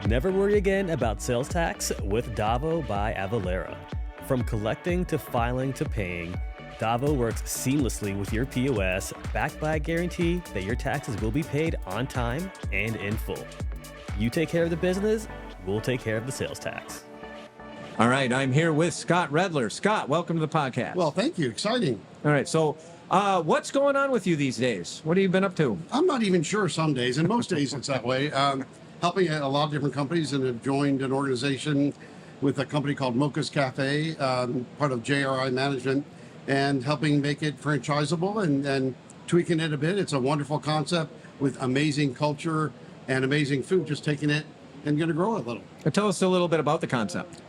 Never worry again about sales tax with Davo by Avalara. From collecting to filing to paying, Davo works seamlessly with your POS, backed by a guarantee that your taxes will be paid on time and in full. You take care of the business, we'll take care of the sales tax. All right, I'm here with Scott Redler. Scott, welcome to the podcast. Well, thank you. Exciting. All right, so what's going on with you these days? What have you been up to? I'm not even sure some days, and most days it's that way. Helping a lot of different companies, and have joined an organization with a company called Mokas Cafe, part of JRI Management, and helping make it franchisable and tweaking it a bit. It's a wonderful concept with amazing culture and amazing food, just taking it and going to grow it a little. Tell us a little bit about the concept.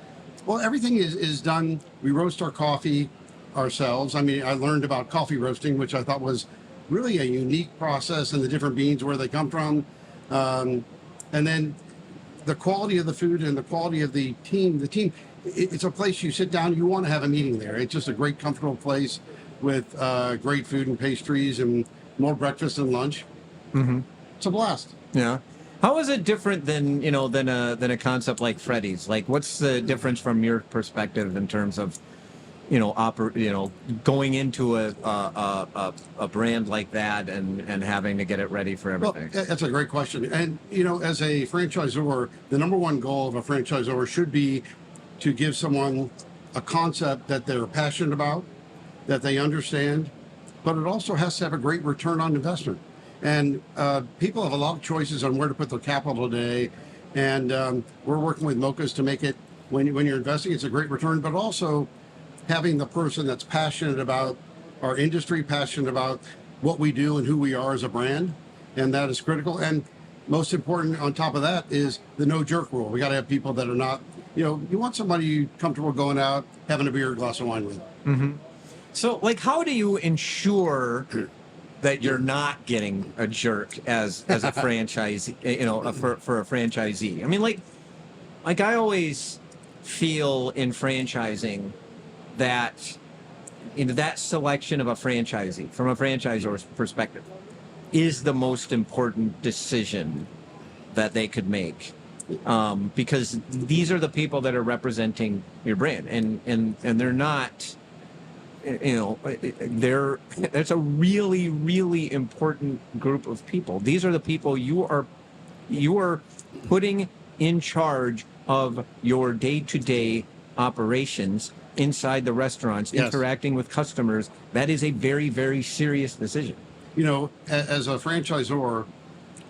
Well, everything is done. We roast our coffee ourselves. I mean, I learned about coffee roasting, which I thought was really a unique process, and the different beans, where they come from. And then the quality of the food and the quality of the team. It's a place you sit down, you want to have a meeting there. It's just a great, comfortable place with great food and pastries and more breakfast and lunch. Mm-hmm. It's a blast. Yeah. How is it different than a concept like Freddy's? Like, what's the difference from your perspective in terms of, going into a brand like that and having to get it ready for everything? Well, that's a great question. And, as a franchisor, the number one goal of a franchisor should be to give someone a concept that they're passionate about, that they understand, but it also has to have a great return on investment. And people have a lot of choices on where to put their capital today. And we're working with Mokas to make it, when you're investing, it's a great return, but also having the person that's passionate about our industry, passionate about what we do and who we are as a brand. And that is critical. And most important on top of that is the no jerk rule. We got to have people that are not, you want somebody comfortable going out, having a beer, a glass of wine with. Mm-hmm. So, how do you ensure that you're not getting a jerk as a franchisee, for a franchisee? I mean, like I always feel in franchising that, that selection of a franchisee from a franchisor's perspective is the most important decision that they could make. Because these are the people that are representing your brand, and they're not, that's a really, really important group of people. These are the people you are putting in charge of your day-to-day operations inside the restaurants, yes, interacting with customers. That is a very, very serious decision. As a franchisor,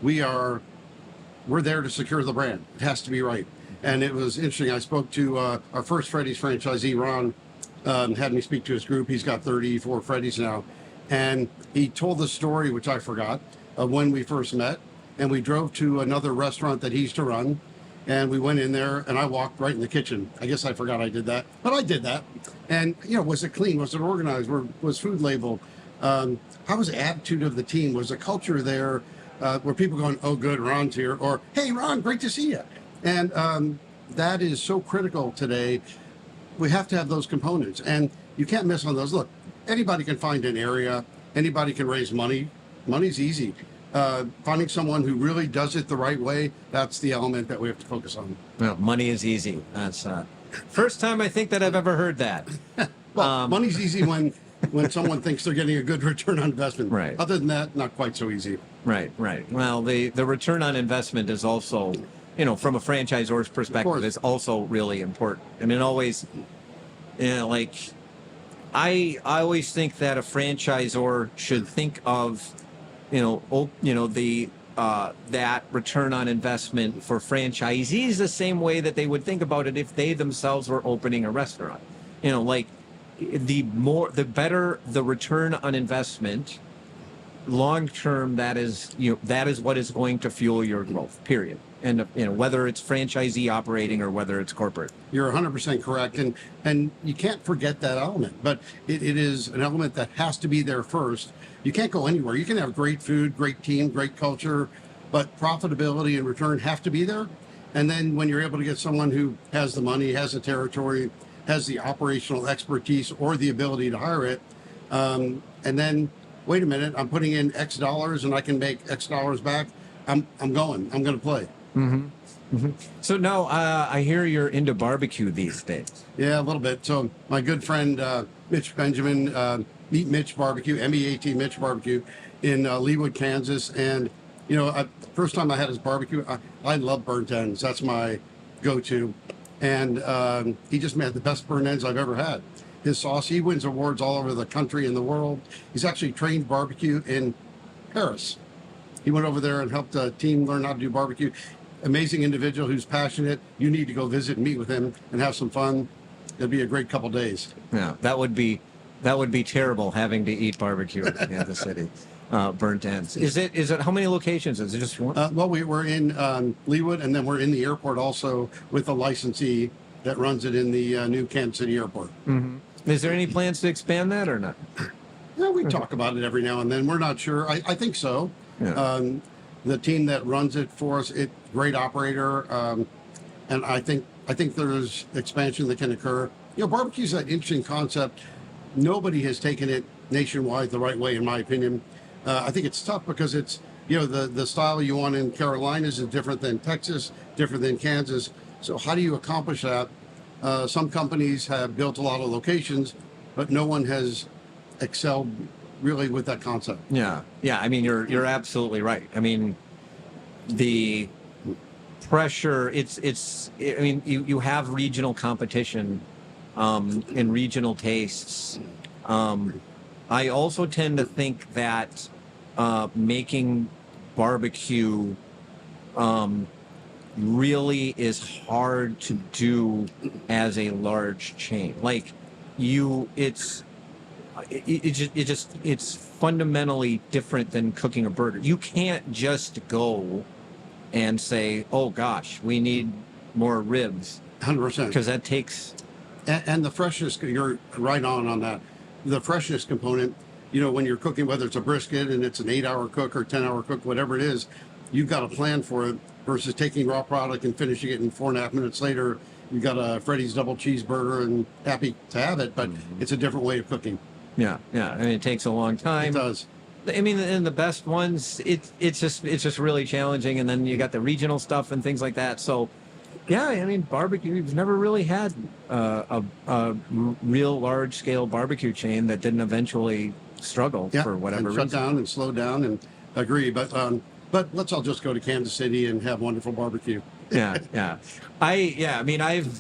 we're there to secure the brand. It has to be right. And it was interesting. I spoke to our first Freddy's franchisee, Ron, had me speak to his group. He's got 34 Freddy's now. And he told the story, which I forgot, of when we first met. And we drove to another restaurant that he used to run. And we went in there, and I walked right in the kitchen. I guess I forgot I did that, but I did that. And, was it clean? Was it organized? Was food labeled? How was the attitude of the team? Was the culture there? Were people going, oh, good, Ron's here? Or, hey, Ron, great to see you. And that is so critical today. We have to have those components, and you can't miss on those. Look, anybody can find an area. Anybody can raise money. Money's easy. Finding someone who really does it the right way, that's the element that we have to focus on. Well, money is easy. That's first time I think that I've ever heard that. Well, money's easy when someone thinks they're getting a good return on investment. Right. Other than that, not quite so easy. Right. Well, the return on investment is also, from a franchisor's perspective, is also really important. I mean, always, I always think that a franchisor should think of, that return on investment for franchisees the same way that they would think about it if they themselves were opening a restaurant. The better the return on investment, long term, that is what is going to fuel your growth, period. And whether it's franchisee operating or whether it's corporate. You're 100% correct, and you can't forget that element. But it is an element that has to be there first. You can't go anywhere. You can have great food, great team, great culture, but profitability and return have to be there. And then when you're able to get someone who has the money, has the territory, has the operational expertise or the ability to hire it, and then wait a minute, I'm putting in X dollars and I can make X dollars back. I'm going to play. So now I hear you're into barbecue these days. Yeah, a little bit. So my good friend Mitch Benjamin, Meet Mitch Barbecue, MEAT Mitch Barbecue, in Leawood, Kansas, and first time I had his barbecue, I love burnt ends. That's my go-to, and he just made the best burnt ends I've ever had. His sauce, he wins awards all over the country and the world. He's actually trained barbecue in Paris. He went over there and helped a team learn how to do barbecue. Amazing individual who's passionate. You need to go visit and meet with him and have some fun. It'll be a great couple days. Yeah, that would be terrible having to eat barbecue in Kansas City. Burnt ends. Is it how many locations? Is it just one? Well, we're in Leawood, and then we're in the airport also with a licensee that runs it in the new Kansas City airport. Mm-hmm. Is there any plans to expand that or not? Yeah, we talk about it every now and then. We're not sure. I think so. Yeah. The team that runs it for us, great operator, and I think there's expansion that can occur. Barbecue's an interesting concept. Nobody has taken it nationwide the right way, in my opinion. I think it's tough because it's the style you want in Carolinas is different than Texas, different than Kansas. So how do you accomplish that? Some companies have built a lot of locations, but no one has excelled really with that concept. Yeah. I mean, you're absolutely right. I mean, the pressure. I mean, you have regional competition and regional tastes. I also tend to think that making barbecue really is hard to do as a large chain. Like it's fundamentally different than cooking a burger. You can't just go and say, oh gosh, we need more ribs. 100%. Because that takes... And the freshness, you're right on that. The freshness component, when you're cooking, whether it's a brisket and it's an 8-hour cook or 10-hour cook, whatever it is, you've got a plan for it versus taking raw product and finishing it in 4.5 minutes later. You've got a Freddy's double cheeseburger and happy to have it, but it's a different way of cooking. Yeah. I mean, it takes a long time. It does. I mean, in the best ones, it's just really challenging, and then you got the regional stuff and things like that. So, yeah, I mean, barbecue. We've never really had a real large scale barbecue chain that didn't eventually struggle for whatever and reason. Shut down and slow down and agree, but let's all just go to Kansas City and have wonderful barbecue. Yeah. I mean, I've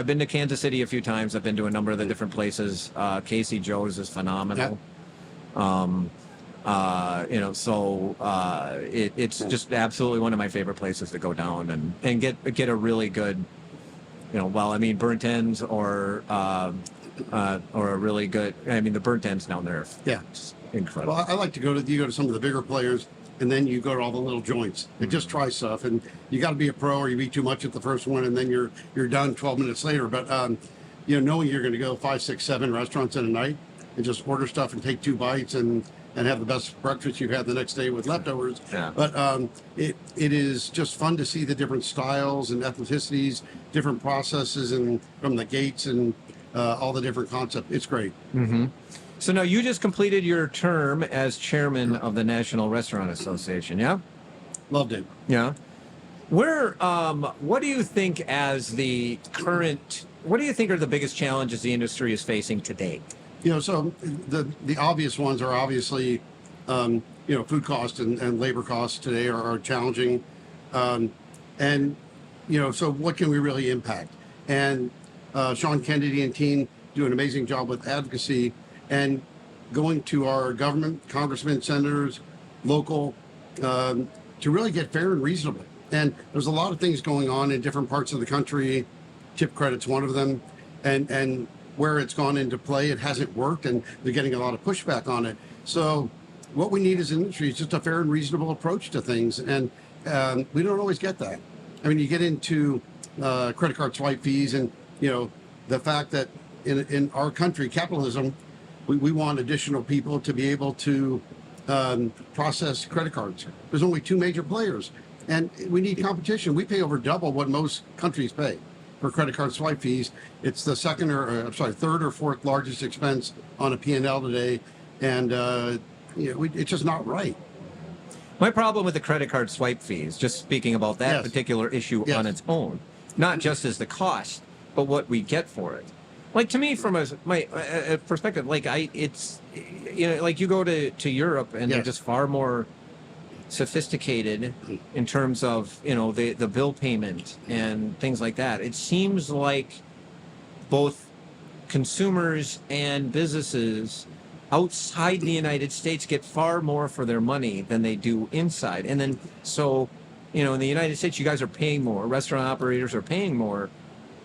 been to Kansas City a few times. I've been to a number of the different places. Casey Joe's is phenomenal. It's just absolutely one of my favorite places to go down and get a really good, burnt ends or a really good. I mean, the burnt ends down there. It's incredible. Well, I like to go to some of the bigger players, and then you go to all the little joints and just try stuff. And you got to be a pro, or you eat too much at the first one, and then you're done 12 minutes later. But knowing you're going to go 5, 6, 7 restaurants in a night and just order stuff and take 2 bites and have the best breakfast you've had the next day with leftovers. Yeah. But it is just fun to see the different styles and ethnicities, different processes, and from the gates and all the different concepts. It's great. Mm-hmm. So now you just completed your term as chairman of the National Restaurant Association, yeah? Loved it. Yeah. What do you think what do you think are the biggest challenges the industry is facing today? So the obvious ones are obviously, food costs and labor costs today are challenging. So what can we really impact? And Sean Kennedy and team do an amazing job with advocacy and going to our government, congressmen, senators, local, to really get fair and reasonable. And there's a lot of things going on in different parts of the country. Tip credit's one of them. And where it's gone into play, it hasn't worked, and they're getting a lot of pushback on it. So what we need as an industry is just a fair and reasonable approach to things. And we don't always get that. I mean, you get into credit card swipe fees and, the fact that in our country, capitalism, we want additional people to be able to process credit cards. There's only 2 major players, and we need competition. We pay over double what most countries pay for credit card swipe fees. It's the third or fourth largest expense on a P&L today, and it's just not right. My problem with the credit card swipe fees, just speaking about that Yes. particular issue Yes. on its own, not just as the cost, but what we get for it. Like to me, from my perspective, like it's like you go to Europe and they're Yes. just far more sophisticated in terms of the bill payment and things like that. It seems like both consumers and businesses outside the United States get far more for their money than they do inside. And then so in the United States you guys are paying more, restaurant operators are paying more,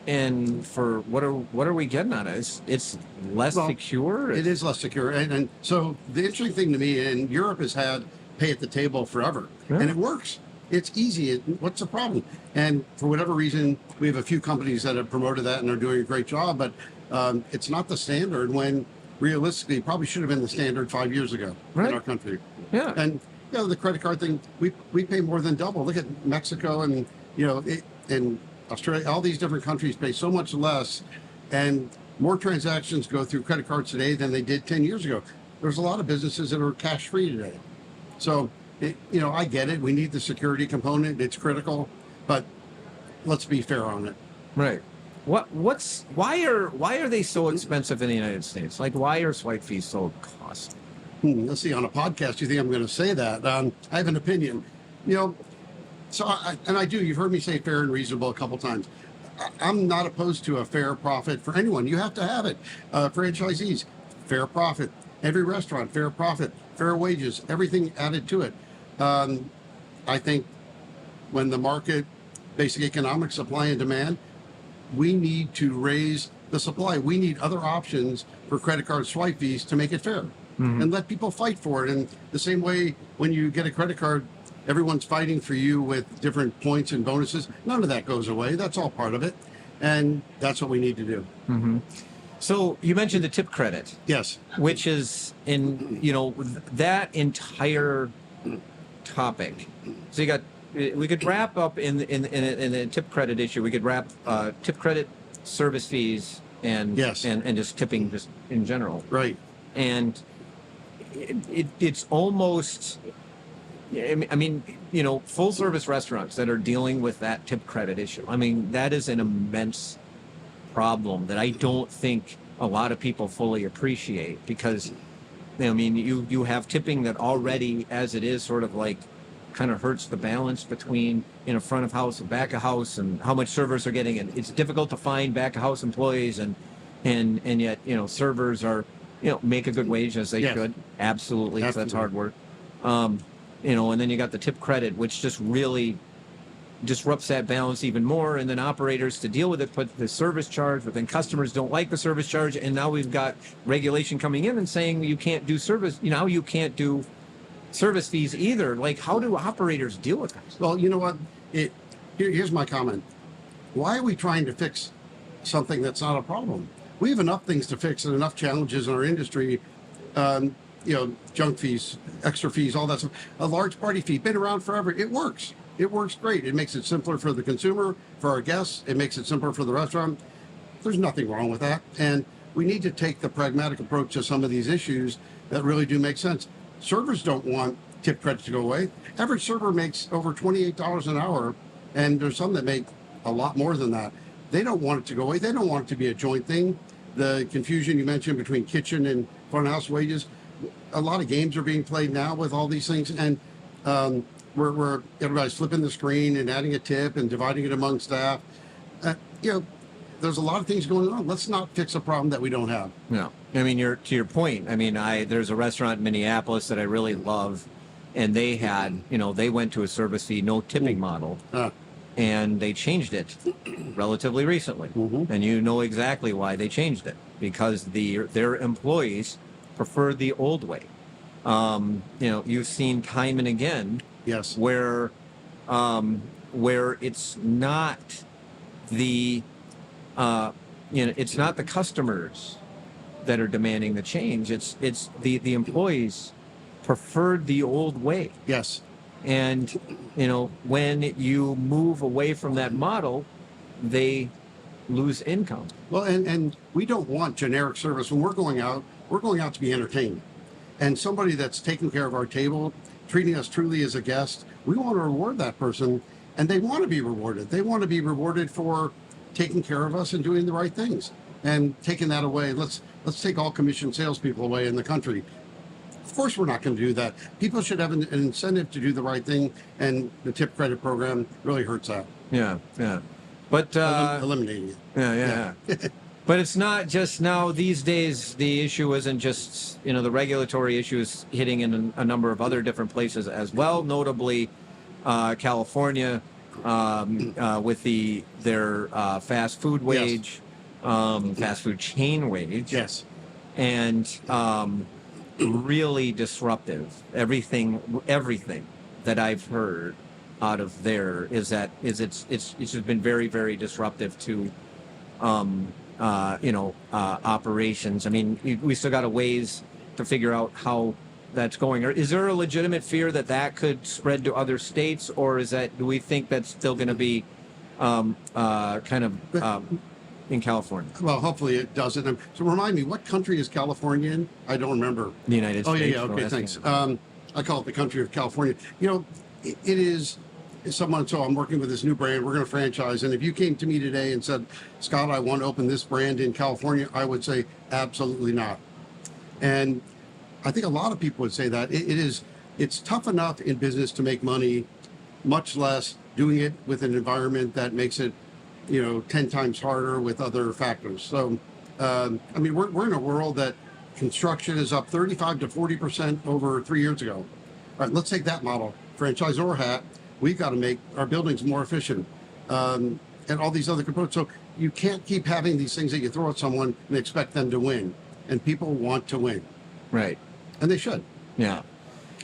and for what are we getting on it? It's less secure. It is less secure, and so the interesting thing to me, and Europe has had pay at the table forever, Yeah. and it works. It's easy. What's the problem? And for whatever reason, we have a few companies that have promoted that and are doing a great job, but it's not the standard when realistically it probably should have been the standard 5 years ago Right. in our country. Yeah. And the credit card thing, we pay more than double. Look at Mexico and and Australia. All these different countries pay so much less, and more transactions go through credit cards today than they did 10 years ago. There's a lot of businesses that are cash free today. So I get it. We need the security component. It's critical, but let's be fair on it. Right. Why are they so expensive in the United States? Like, why are swipe fees so costly? Let's see. On a podcast, you think I'm going to say that? I have an opinion. So I do. You've heard me say fair and reasonable a couple times. I'm not opposed to a fair profit for anyone. You have to have it. Franchisees, fair profit. Every restaurant, fair profit, fair wages, everything added to it. I think when the market, basic economics, supply and demand, we need to raise the supply. We need other options for credit card swipe fees to make it fair, and let people fight for it. And the same way when you get a credit card, everyone's fighting for you with different points and bonuses. None of that goes away. That's all part of it. And that's what we need to do. So you mentioned the tip credit, Yes. which is that entire topic. So we could wrap up in the tip credit issue. We could wrap tip credit, service fees, and Yes. and just tipping just in general. Right. And it's almost. I mean, full service restaurants that are dealing with that tip credit issue. I mean, that is an immense problem that I don't think a lot of people fully appreciate, because you have tipping that already as it is sort of like kind of hurts the balance between front of house and back of house and how much servers are getting, and it's difficult to find back of house employees, and yet servers are make a good wage as they Yes. should, absolutely, 'cause that's hard work. And then you got the tip credit, which just really disrupts that balance even more, and then operators to deal with it put the service charge, but then customers don't like the service charge, and now we've got regulation coming in and saying you can't do service, you can't do service fees either. Like, how do operators deal with that? Well, you know what? Here's my comment. Why are we trying to fix something that's not a problem? We have enough things to fix and enough challenges in our industry. Junk fees, extra fees, all that stuff. A large party fee, been around forever. It works. It works great. It makes it simpler for the consumer, for our guests. It makes it simpler for the restaurant. There's nothing wrong with that. And we need to take the pragmatic approach to some of these issues that really do make sense. Servers don't want tip credits to go away. Average server makes over $28 an hour, and there's some that make a lot more than that. They don't want it to go away. They don't want it to be a joint thing. The confusion you mentioned between kitchen and front of house wages, a lot of games are being played now with all these things, and we're everybody's flipping the screen and adding a tip and dividing it among staff. There's a lot of things going on. Let's not fix a problem that we don't have. No, I mean, to your point. I mean, there's a restaurant in Minneapolis that I really love, and they went to a service fee, no tipping model, and they changed it relatively recently. And you know exactly why they changed it, because their employees prefer the old way. You've seen time and again, Yes. where it's not the it's not the customers that are demanding the change. It's the employees preferred the old way. Yes. And when you move away from that model, they lose income. Well, and we don't want generic service. When we're going out to be entertained. And somebody that's taking care of our table treating us truly as a guest, we want to reward that person, and they want to be rewarded. They want to be rewarded for taking care of us and doing the right things. And taking that away, let's take all commission salespeople away in the country. Of course, we're not going to do that. People should have an incentive to do the right thing, and the tip credit program really hurts that. Yeah. But Eliminating it. Yeah. But it's not just now. These days, the issue isn't just, the regulatory issue is hitting in a number of other different places as well, notably California with their fast food wage, fast food chain wage. Yes. And really disruptive. Everything that I've heard out of there is it's just been very, very disruptive to operations. I mean, we still got a ways to figure out how that's going. Or is there a legitimate fear that could spread to other states, or do we think that's still going to be in California? Well, hopefully it doesn't. So remind me, what country is California in? I don't remember. The United States. Oh, yeah. Okay, thanks. I call it the country of California. It is someone, so I'm working with this new brand, we're going to franchise. And if you came to me today and said, Scott, I want to open this brand in California, I would say, absolutely not. And I think a lot of people would say that. It's tough enough in business to make money, much less doing it with an environment that makes it 10 times harder with other factors. So, we're in a world that construction is up 35 to 40% over 3 years ago. All right, let's take that model. Franchisor hat, we've got to make our buildings more efficient and all these other components. So you can't keep having these things that you throw at someone and expect them to win. And people want to win. Right. And they should. Yeah.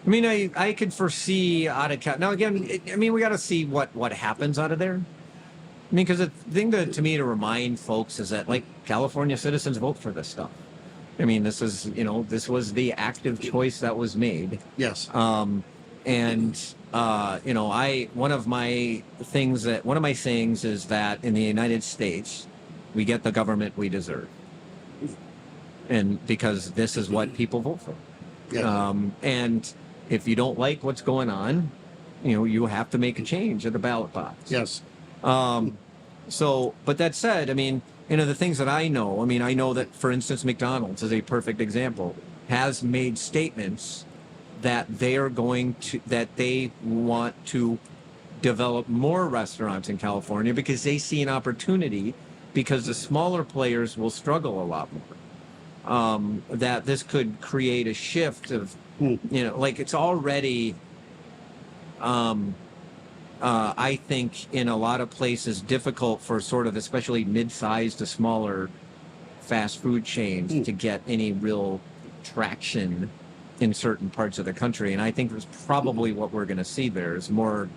I mean, I could foresee out of now again. We got to see what happens out of there. Because the thing to me to remind folks is that California citizens vote for this stuff. This is this was the active choice that was made. Yes. One of my sayings is that in the United States, we get the government we deserve, and because this is what people vote for. Yes. And if you don't like what's going on, you have to make a change at the ballot box. Yes. But that said, the things that I know that, for instance, McDonald's is a perfect example, has made statements that they want to develop more restaurants in California because they see an opportunity, because the smaller players will struggle a lot more. That this could create a shift of, it's already, I think in a lot of places difficult for sort of especially mid-sized to smaller fast food chains to get any real traction in certain parts of the country. And I think that's probably what we're going to see there is more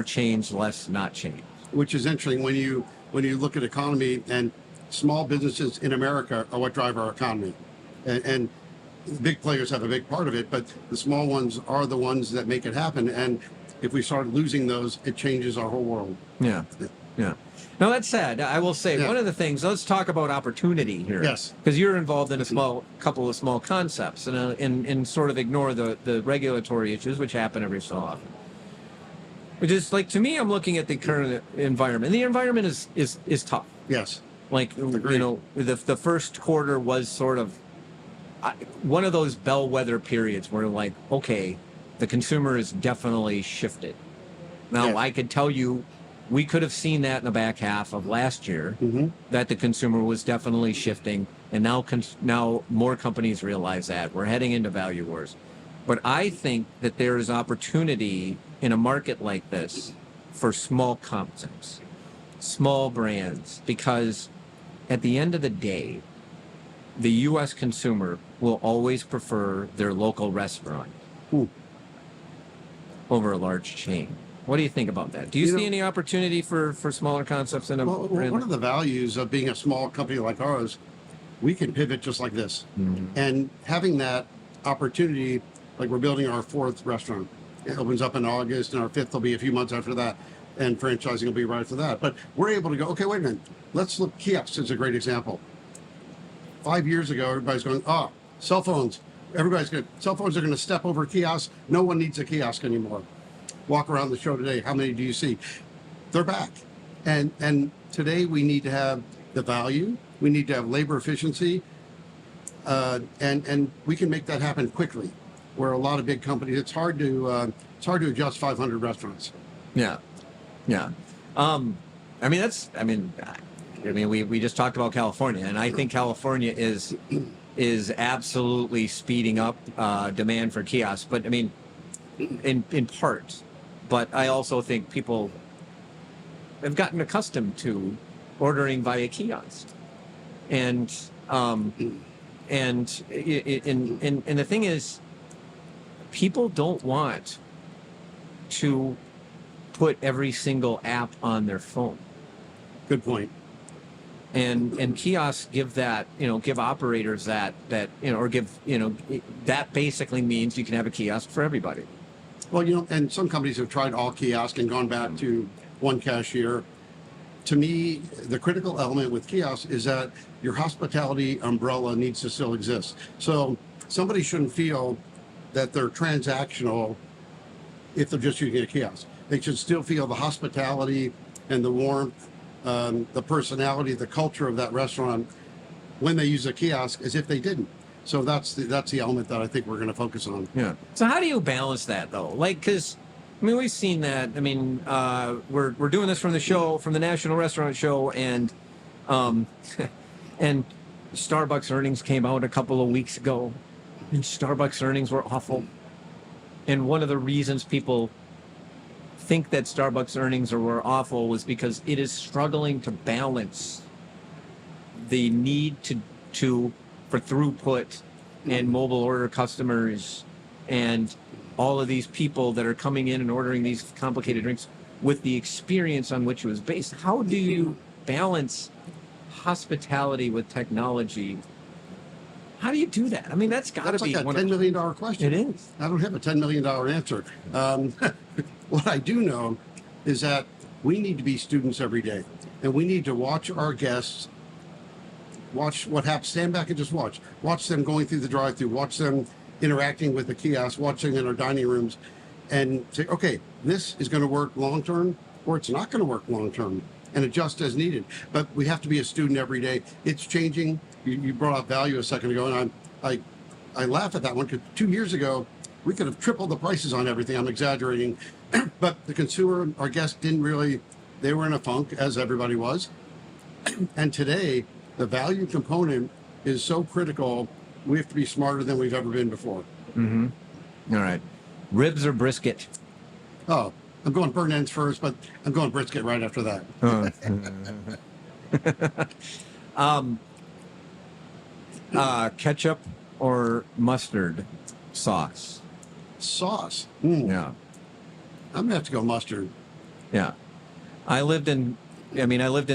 change, less not change. Which is interesting when you look at economy, and small businesses in America are what drive our economy. And big players have a big part of it, but the small ones are the ones that make it happen. And if we start losing those, it changes our whole world. Yeah. Now, that said, I will say one of the things, let's talk about opportunity here. Yes. Because you're involved in a couple of small concepts and sort of ignore the regulatory issues, which happen every so often. Which is to me, I'm looking at the current environment. The environment is tough. Yes. The first quarter was sort of one of those bellwether periods where okay, the consumer is definitely shifted. Now, I could tell you, we could have seen that in the back half of last year, that the consumer was definitely shifting, and now more companies realize that. We're heading into value wars. But I think that there is opportunity in a market like this for small concepts, small brands, because at the end of the day, the U.S. consumer will always prefer their local restaurant over a large chain. What do you think about that? Do you see any opportunity for smaller concepts in a brand? One of the values of being a small company like ours, we can pivot just like this. And having that opportunity, like we're building our 4th restaurant. It opens up in August, and our 5th will be a few months after that, and franchising will be right after that. But we're able to go, okay, wait a minute. Let's look, kiosks is a great example. 5 years ago, everybody's going, cell phones. cell phones are going to step over kiosks. No one needs a kiosk anymore. Walk around the show today. How many do you see? They're back. And today we need to have the value. We need to have labor efficiency. And we can make that happen quickly. Where a lot of big companies, it's hard to adjust 500 restaurants. Yeah. We just talked about California, and I think California is absolutely speeding up demand for kiosks. But I mean, in part, but I also think people have gotten accustomed to ordering via kiosk, and the thing is, people don't want to put every single app on their phone. Good point. And kiosks give give operators that basically means you can have a kiosk for everybody. Well, and some companies have tried all kiosk and gone back to one cashier. To me, the critical element with kiosks is that your hospitality umbrella needs to still exist. So somebody shouldn't feel that they're transactional if they're just using a kiosk. They should still feel the hospitality and the warmth, the personality, the culture of that restaurant when they use a kiosk as if they didn't. So that's the element that I think we're going to focus on. Yeah. So how do you balance that though? Like, because we've seen that. I mean, we're doing this from the National Restaurant Show, and and Starbucks earnings came out a couple of weeks ago, and Starbucks earnings were awful. And one of the reasons people think that Starbucks earnings were awful was because it is struggling to balance the need for throughput and mobile order customers and all of these people that are coming in and ordering these complicated drinks with the experience on which it was based. How do you balance hospitality with technology? How do you do that? I mean, that's got to be like a $10 million question. It is. I don't have a $10 million answer. What I do know is that we need to be students every day, and we need to watch our guests, watch what happens, stand back and just watch them going through the drive-thru, watch them interacting with the kiosk, watching in our dining rooms, and say, okay, this is going to work long-term, or it's not going to work long-term, and adjust as needed. But we have to be a student every day. It's changing. You brought up value a second ago, and I laugh at that one because 2 years ago, we could have tripled the prices on everything. I'm exaggerating. But the consumer, our guests they were in a funk, as everybody was. And today, the value component is so critical, we have to be smarter than we've ever been before. Mm-hmm. All right. Ribs or brisket? Oh, I'm going burnt ends first, but I'm going brisket right after that. Ketchup or mustard sauce? Sauce. Yeah. I'm going to have to go mustard. Yeah. I lived in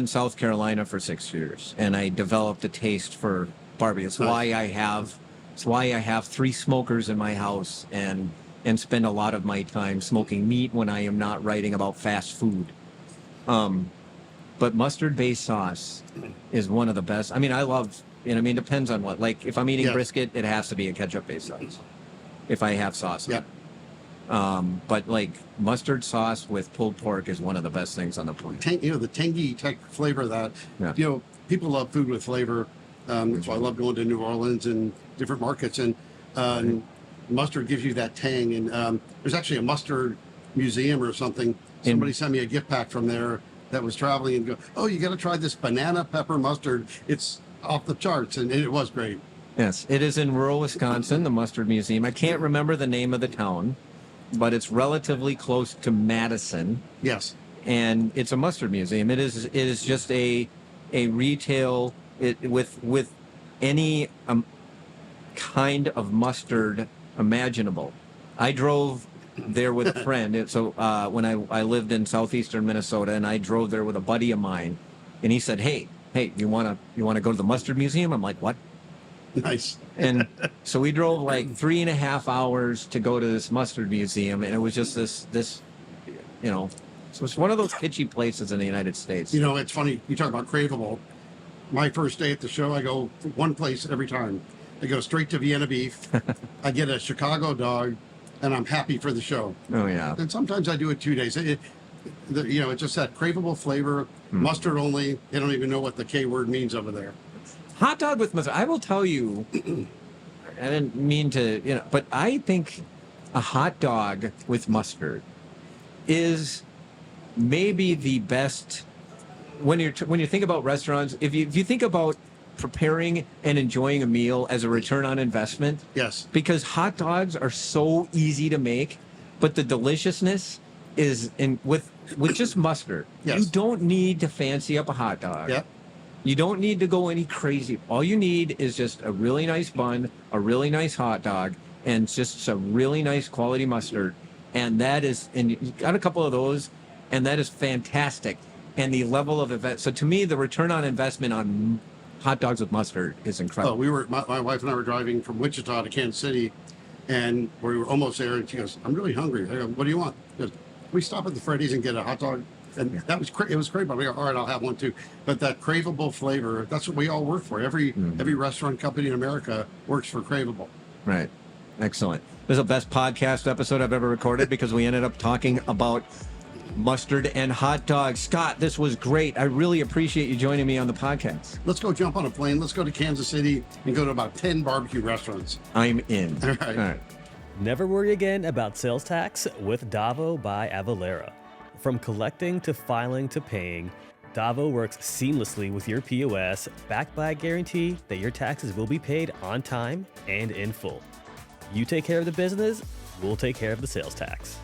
South Carolina for 6 years, and I developed a taste for barbecue. It's why I have 3 smokers in my house and spend a lot of my time smoking meat when I am not writing about fast food. But mustard-based sauce is one of the best. I mean, it depends on what. Like, if I'm eating brisket, it has to be a ketchup-based sauce if I have sauce. Yeah. But like mustard sauce with pulled pork is one of the best things on the planet. The tangy type flavor of that. Yeah. People love food with flavor. That's why I love going to New Orleans and different markets. And mustard gives you that tang. And there's actually a mustard museum or something. Somebody sent me a gift pack from there that was traveling and go, oh, you got to try this banana pepper mustard. It's off the charts. And it was great. Yes, it is in rural Wisconsin, the Mustard Museum. I can't remember the name of the town, but it's relatively close to Madison. Yes. And it's a mustard museum. It is just a retail with any kind of mustard imaginable. I drove there with a friend. So when I lived in southeastern Minnesota, and I drove there with a buddy of mine, and he said, "Hey, you wanna go to the Mustard Museum?" I'm like, "What?" Nice. And so we drove like 3.5 hours to go to this mustard museum, and it was just this, so it's one of those kitschy places in the United States. It's funny, you talk about craveable. My first day at the show, I go one place every time, I go straight to Vienna beef. I get a Chicago dog, and I'm happy for the show. Oh yeah. And sometimes I do it 2 days. It's just that craveable flavor, mustard only. They don't even know what the K word means over there. Hot dog with mustard. I will tell you, I didn't mean to, but I think a hot dog with mustard is maybe the best when you think about restaurants. If you think about preparing and enjoying a meal as a return on investment, Yes. because hot dogs are so easy to make, but the deliciousness is with just mustard. Yes. You don't need to fancy up a hot dog. Yep. You don't need to go any crazy. All you need is just a really nice bun, a really nice hot dog, and just some really nice quality mustard. And you got a couple of those, and that is fantastic. And the level of event. So to me, the return on investment on hot dogs with mustard is incredible. My wife and I were driving from Wichita to Kansas City, and we were almost there, and she goes, "I'm really hungry." I go, "What do you want?" She goes, "We stop at the Freddy's and get a hot dog." And that was it was great, but we go, "All right, I'll have one too." But that craveable flavor, that's what we all work for. Every restaurant company in America works for craveable. Right. Excellent. This is the best podcast episode I've ever recorded because we ended up talking about mustard and hot dogs. Scott, this was great. I really appreciate you joining me on the podcast. Let's go jump on a plane. Let's go to Kansas City and go to about 10 barbecue restaurants. I'm in. All right. All right. Never worry again about sales tax with Davo by Avalera. From collecting to filing to paying, Davo works seamlessly with your POS, backed by a guarantee that your taxes will be paid on time and in full. You take care of the business, we'll take care of the sales tax.